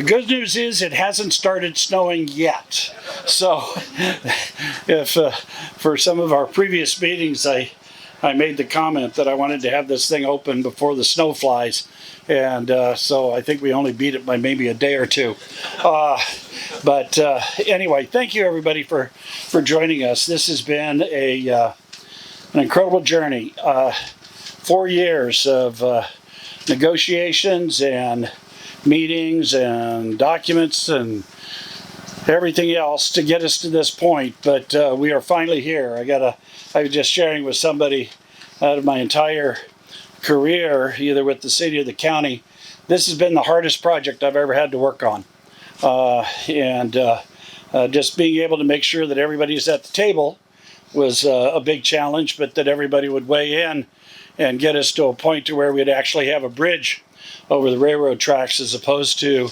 good news is it hasn't started snowing yet. So if for some of our previous meetings I made the comment that I wanted to have this thing open before the snow flies, and so I think we only beat it by maybe a day or two. But anyway, thank you everybody for joining us. This has been an incredible journey. 4 years of negotiations and meetings and documents and everything else to get us to this point, but we are finally here. I was just sharing with somebody out of my entire career, either with the city or the county, this has been the hardest project I've ever had to work on. Just being able to make sure that everybody's at the table was a big challenge, but that everybody would weigh in and get us to a point to where we'd actually have a bridge over the railroad tracks as opposed to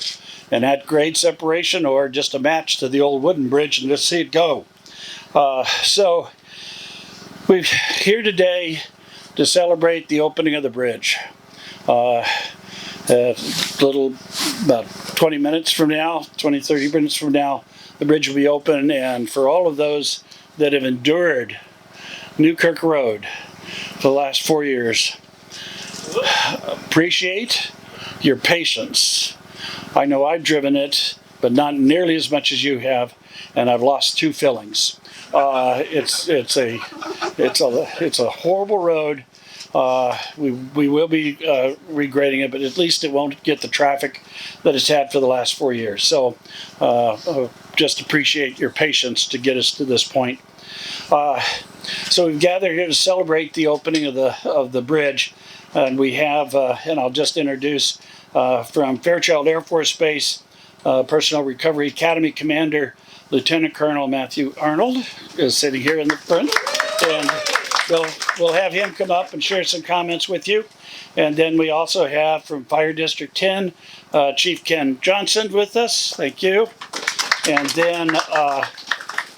an at-grade separation or just a match to the old wooden bridge and just see it go. So we're here today to celebrate the opening of the bridge. About 20 minutes from now, 30 minutes from now, the bridge will be open, and for all of those that have endured Newkirk Road for the last 4 years, appreciate your patience. I know I've driven it, but not nearly as much as you have, and I've lost 2 fillings. It's a horrible road. We will be regrading it, but at least it won't get the traffic that it's had for the last 4 years. So just appreciate your patience to get us to this point. So we've gathered here to celebrate the opening of the bridge, and we have, and I'll just introduce from Fairchild Air Force Base, Personnel Recovery Academy Commander Lieutenant Colonel Matthew Arnold is sitting here in the front, and we'll have him come up and share some comments with you. And then we also have from Fire District 10, Chief Ken Johnson with us. Thank you. And then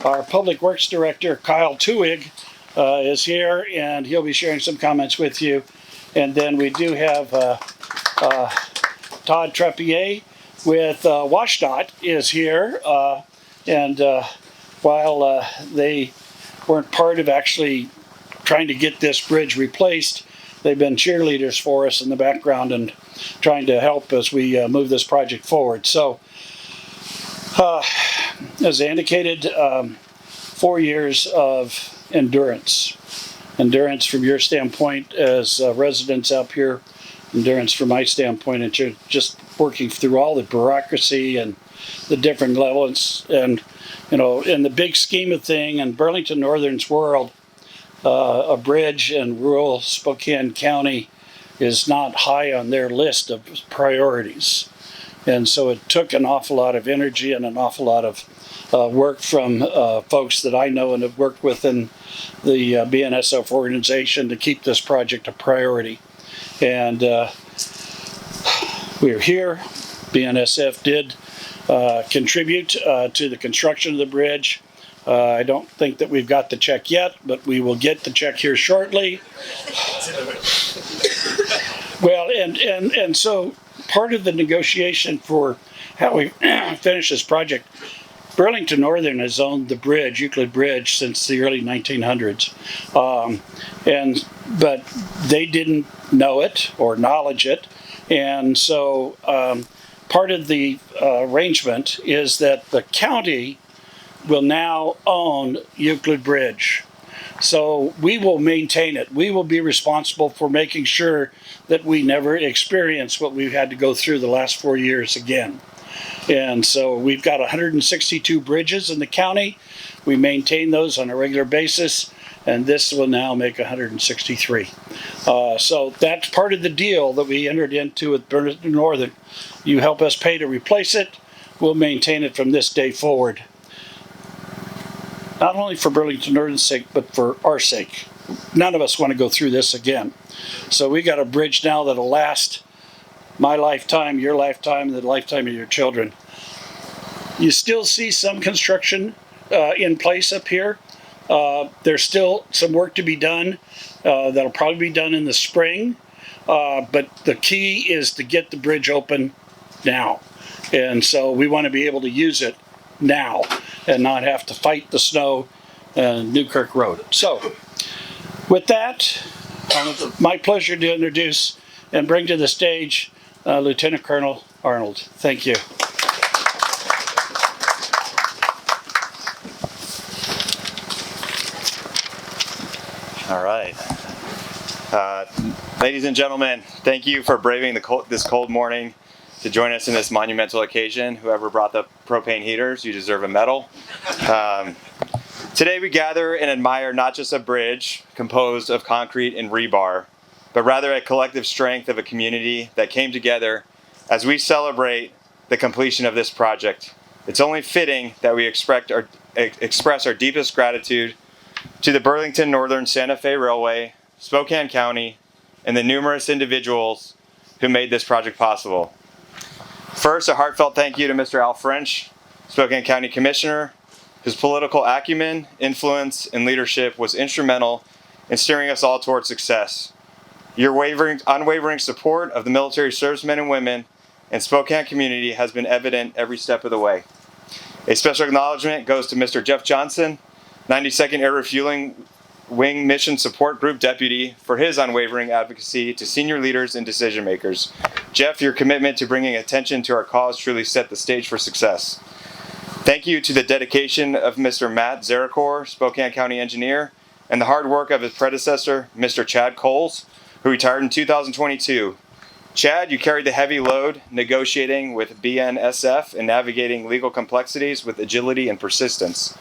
our Public Works Director, Kyle Tuig, is here, and he'll be sharing some comments with you. And then we do have Todd Treppier with WashDOT is here. And while they weren't part of actually trying to get this bridge replaced, they've been cheerleaders for us in the background and trying to help as we move this project forward. So, as I indicated, 4 years of endurance. Endurance from your standpoint as residents up here, endurance from my standpoint, and you're just working through all the bureaucracy and the different levels. And, you know, in the big scheme of thing, in Burlington Northern's world, a bridge in rural Spokane County is not high on their list of priorities. And so it took an awful lot of energy and an awful lot of work from folks that I know and have worked with in the BNSF organization to keep this project a priority. And we're here. BNSF did contribute to the construction of the bridge. I don't think that we've got the check yet, but we will get the check here shortly. Well, and so part of the negotiation for how we finish this project, Burlington Northern has owned the bridge, Euclid Bridge, since the early 1900s. But they didn't know it or acknowledge it. And so part of the arrangement is that the county will now own Euclid Bridge. So we will maintain it. We will be responsible for making sure that we never experience what we've had to go through the last 4 years again. And so we've got 162 bridges in the county. We maintain those on a regular basis, and this will now make 163. So that's part of the deal that we entered into with Burlington Northern. You help us pay to replace it, we'll maintain it from this day forward. Not only for Burlington Northern's sake, but for our sake. None of us want to go through this again. So we got a bridge now that'll last my lifetime, your lifetime, and the lifetime of your children. You still see some construction in place up here. There's still some work to be done. That'll probably be done in the spring. But the key is to get the bridge open now. And so we want to be able to use it now and not have to fight the snow and Newkirk Road. So with that, my pleasure to introduce and bring to the stage Lieutenant Colonel Arnold. Thank you. All right. Ladies and gentlemen, thank you for braving this cold morning to join us in this monumental occasion. Whoever brought the propane heaters, you deserve a medal. Today we gather and admire not just a bridge composed of concrete and rebar, but rather a collective strength of a community that came together as we celebrate the completion of this project. It's only fitting that we express our deepest gratitude to the Burlington Northern Santa Fe Railway, Spokane County, and the numerous individuals who made this project possible. First, a heartfelt thank you to Mr. Al French, Spokane County Commissioner. His political acumen, influence, and leadership was instrumental in steering us all towards success. Your unwavering support of the military servicemen and women and Spokane community has been evident every step of the way. A special acknowledgement goes to Mr. Jeff Johnson, 92nd Air Refueling Wing Mission Support Group Deputy, for his unwavering advocacy to senior leaders and decision makers. Jeff, your commitment to bringing attention to our cause truly set the stage for success. Thank you to the dedication of Mr. Matt Zarakor, Spokane County Engineer, and the hard work of his predecessor, Mr. Chad Coles, who retired in 2022. Chad, you carried the heavy load negotiating with BNSF and navigating legal complexities with agility and persistence.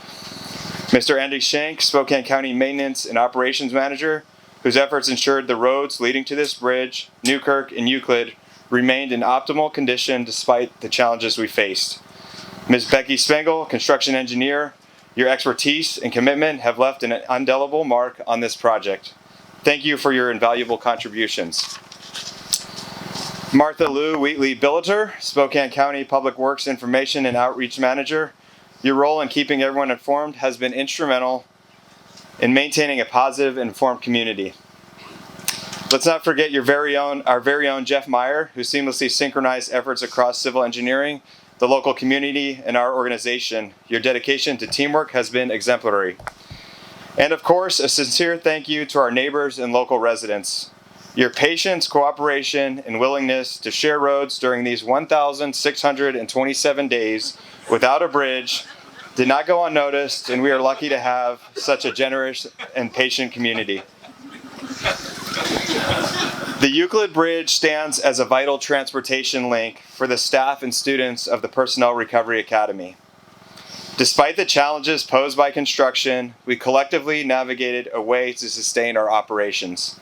Mr. Andy Shank, Spokane County Maintenance and Operations Manager, whose efforts ensured the roads leading to this bridge, Newkirk and Euclid, remained in optimal condition despite the challenges we faced. Ms. Becky Spengel, Construction Engineer, your expertise and commitment have left an indelible mark on this project. Thank you for your invaluable contributions. Martha Lou Wheatley Billeter, Spokane County Public Works Information and Outreach Manager. Your role in keeping everyone informed has been instrumental in maintaining a positive and informed community. Let's not forget our very own Jeff Meyer, who seamlessly synchronized efforts across civil engineering, the local community, and our organization. Your dedication to teamwork has been exemplary. And of course, a sincere thank you to our neighbors and local residents. Your patience, cooperation, and willingness to share roads during these 1,627 days without a bridge did not go unnoticed, and we are lucky to have such a generous and patient community. The Euclid Bridge stands as a vital transportation link for the staff and students of the Personnel Recovery Academy. Despite the challenges posed by construction, we collectively navigated a way to sustain our operations,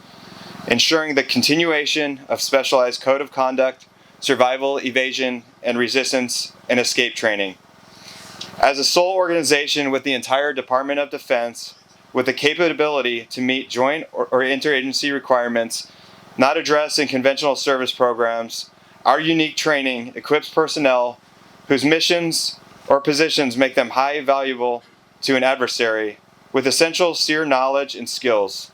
ensuring the continuation of specialized code of conduct, survival, evasion, and resistance, and escape training. As a sole organization with the entire Department of Defense, with the capability to meet joint or interagency requirements not addressed in conventional service programs, our unique training equips personnel whose missions or positions make them highly valuable to an adversary with essential SEER knowledge and skills.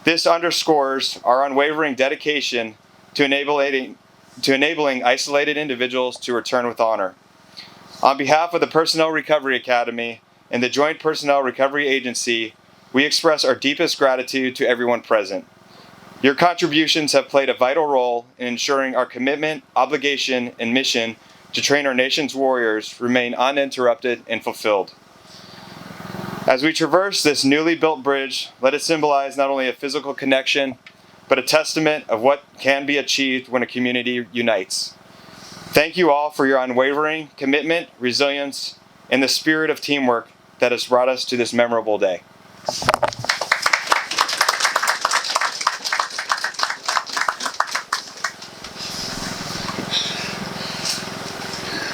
This underscores our unwavering dedication to enabling isolated individuals to return with honor. On behalf of the Personnel Recovery Academy and the Joint Personnel Recovery Agency, we express our deepest gratitude to everyone present. Your contributions have played a vital role in ensuring our commitment, obligation, and mission to train our nation's warriors remain uninterrupted and fulfilled. As we traverse this newly built bridge, let it symbolize not only a physical connection, but a testament of what can be achieved when a community unites. Thank you all for your unwavering commitment, resilience, and the spirit of teamwork that has brought us to this memorable day.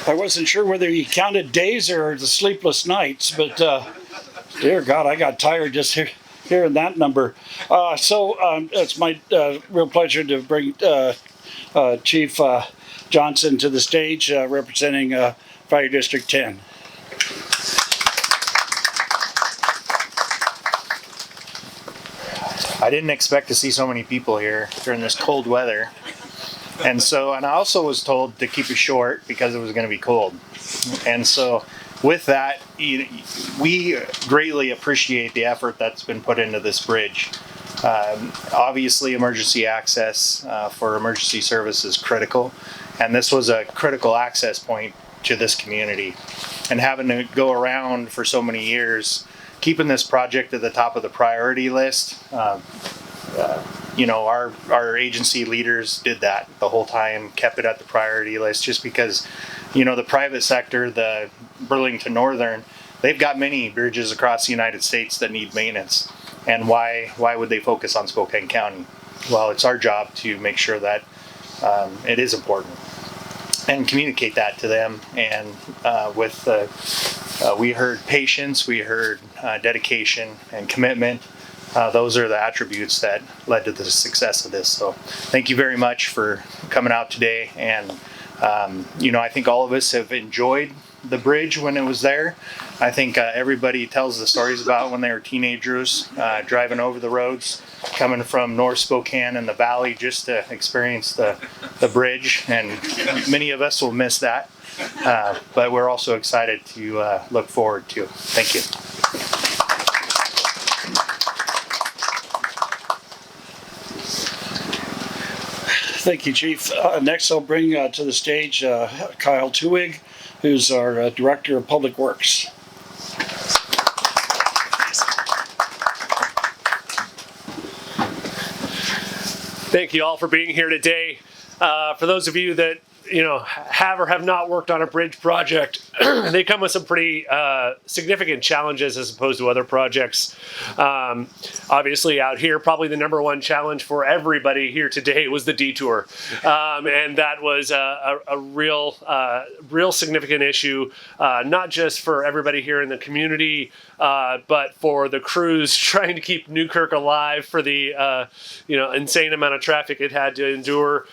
I wasn't sure whether you counted days or the sleepless nights, but dear God, I got tired just hearing that number. It's my real pleasure to bring Chief Johnson to the stage, representing Fire District 10. I didn't expect to see so many people here during this cold weather. And I also was told to keep it short because it was going to be cold. And so with that, we greatly appreciate the effort that's been put into this bridge. Obviously, emergency access for emergency service is critical, and this was a critical access point to this community. And having to go around for so many years, keeping this project at the top of the priority list, our agency leaders did that the whole time, kept it at the priority list, just because, the private sector, the Burlington Northern, they've got many bridges across the United States that need maintenance. And why would they focus on Spokane County? Well, it's our job to make sure that it is important and communicate that to them. And we heard patience, we heard dedication and commitment. Those are the attributes that led to the success of this. So thank you very much for coming out today. And, I think all of us have enjoyed the bridge when it was there. I think everybody tells the stories about when they were teenagers, driving over the roads, coming from North Spokane and the valley just to experience the bridge. And many of us will miss that. But we're also excited to look forward to. Thank you. Thank you, Chief. Next, I'll bring to the stage Kyle Tuig, who's our Director of Public Works. Thank you all for being here today. For those of you that have or have not worked on a bridge project, they come with some pretty significant challenges as opposed to other projects. Obviously out here, probably the number one challenge for everybody here today was the detour. And that was a real significant issue, not just for everybody here in the community, but for the crews trying to keep Newkirk alive for the insane amount of traffic it had to endure,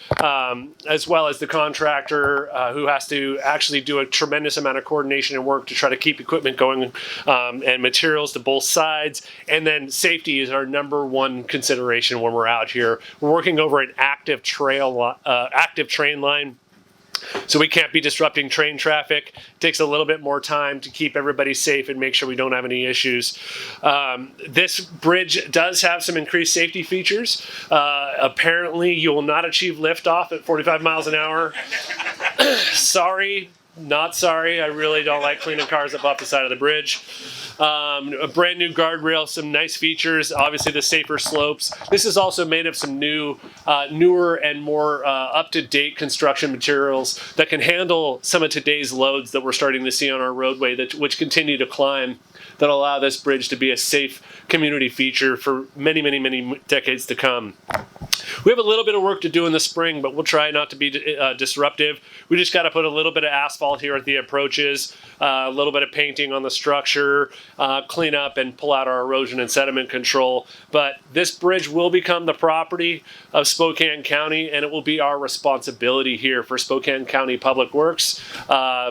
as well as the contractor who has to actually do a tremendous amount of coordination and work to try to keep equipment going and materials to both sides. And then safety is our number one consideration when we're out here. We're working over an active train line, so we can't be disrupting train traffic. It takes a little bit more time to keep everybody safe and make sure we don't have any issues. This bridge does have some increased safety features. Apparently, you will not achieve liftoff at 45 miles an hour. Sorry, not sorry. I really don't like cleaning cars up off the side of the bridge. A brand new guardrail, some nice features, obviously the safer slopes. This is also made of some newer and more up-to-date construction materials that can handle some of today's loads that we're starting to see on our roadway, which continue to climb, that allow this bridge to be a safe community feature for many, many, many decades to come. We have a little bit of work to do in the spring, but we'll try not to be disruptive. We just got to put a little bit of asphalt here at the approaches, a little bit of painting on the structure, clean up and pull out our erosion and sediment control. But this bridge will become the property of Spokane County, and it will be our responsibility here for Spokane County Public Works.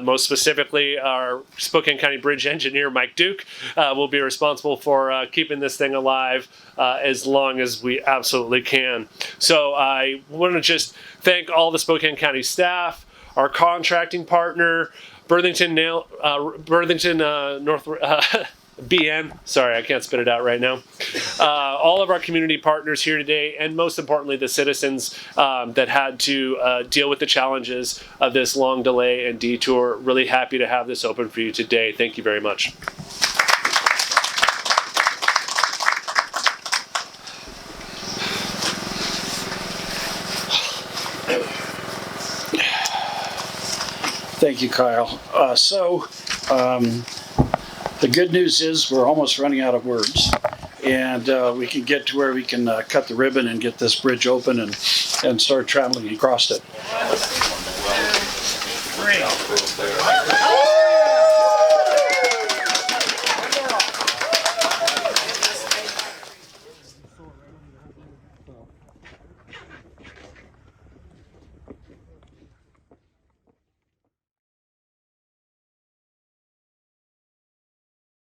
Most specifically, our Spokane County Bridge Engineer, Mike Duke, will be responsible for keeping this thing alive as long as we absolutely can. So I want to just thank all the Spokane County staff, our contracting partner, Burlington North BN. Sorry, I can't spit it out right now. All of our community partners here today, and most importantly, the citizens that had to deal with the challenges of this long delay and detour. Really happy to have this open for you today. Thank you very much. Thank you, Kyle. The good news is we're almost running out of words, and we can get to where we can cut the ribbon and get this bridge open and start traveling across it.